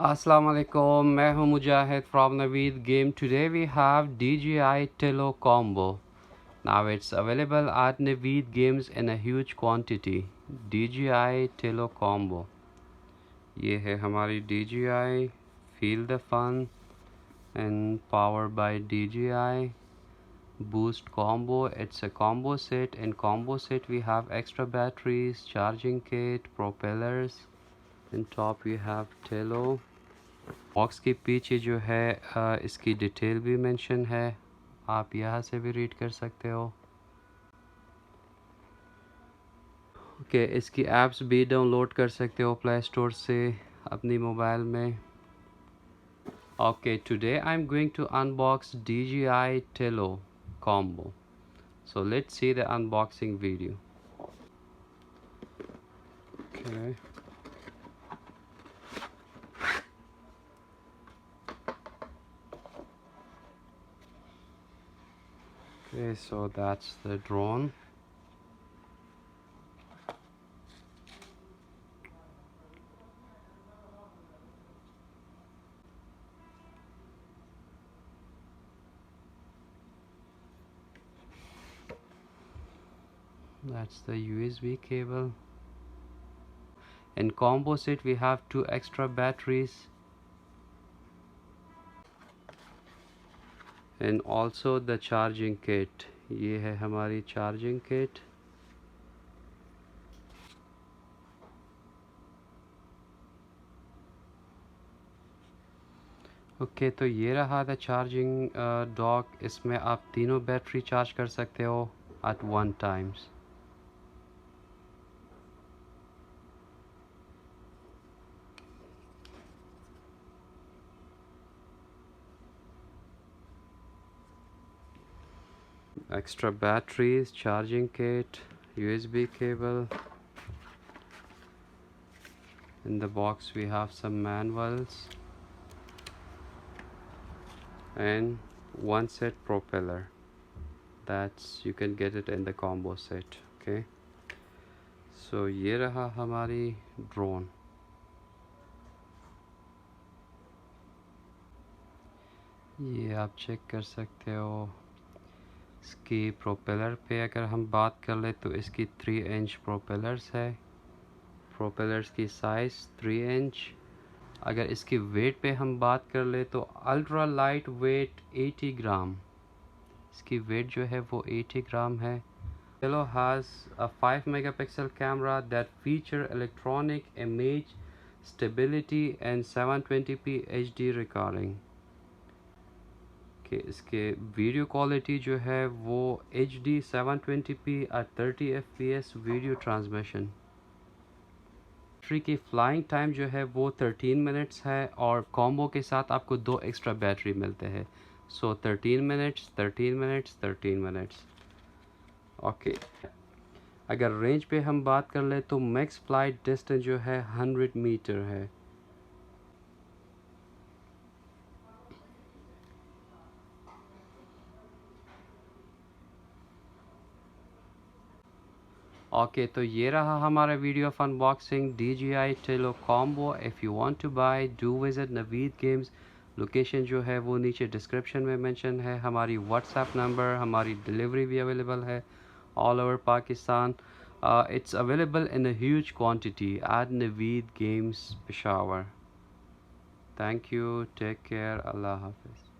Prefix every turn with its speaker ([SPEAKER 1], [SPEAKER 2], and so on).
[SPEAKER 1] Assalamu alaikum, मैं हूँ Mujahid from Naveed Game. Today we have Dji Tello combo. Now it's available at Naveed Games in a huge quantity. Dji Tello combo. ये है हमारी Dji. Feel the fun and powered by Dji. Boost combo. It's a combo set. In combo set we have extra batteries, charging kit, propellers. In top we have Tello. Box के पीछे जो है इसकी detail भी mention है, आप यहाँ से भी रीड कर सकते हो। ओके, इसकी ऐप्स भी डाउनलोड कर सकते हो प्ले स्टोर से अपनी मोबाइल में। Okay, today I am going to unbox DJI Tello combo. So let's see the unboxing video. Okay. Okay, so that's the drone. That's the USB cable. In combo set we have 2 extra batteries and also the charging kit. ये है हमारी charging kit. Okay, तो ये रहा the charging dock. इसमें आप तीनों battery charge कर सकते हो at one times. Extra batteries, charging kit, USB cable. In the box we have some manuals and one set propeller. That's you can get it in the combo set. Okay, so ये रहा हमारी drone. ये आप check कर सकते हो। इसकी propeller पे अगर हम बात कर ले तो इसकी 3 इंच प्रोपेलर्स है। प्रोपेलर्स की साइज़ 3 इंच। अगर इसकी वेट पे हम बात कर ले तो अल्ट्रा लाइट वेट 80 ग्राम। इसकी वेट जो है वो 80 ग्राम है। Tello has a 5 megapixel camera that feature electronic image stability and 720p HD recording. इसके वीडियो क्वालिटी जो है वो HD 720p at 30 fps video transmission. Battery की फ्लाइंग टाइम जो है वो 13 मिनट्स है और कॉम्बो के साथ आपको 2 एक्स्ट्रा बैटरी मिलते हैं। सो 13 मिनट्स 13 मिनट्स 13 मिनट्स। ओके, अगर रेंज पे हम बात कर ले तो मैक्स फ्लाइट डिस्टेंस जो है 100 मीटर है। ओके, तो ये रहा हमारा video of unboxing DJI Tello combo. If you want to buy do visit Naveed games. Location जो है वो नीचे डिस्क्रिप्शन में मेंशन है। हमारी व्हाट्सएप नंबर, हमारी डिलीवरी भी अवेलेबल है all over Pakistan. It's available in a huge quantity at Naveed Games, Peshawar. Thank you. Take care. Allah Hafiz.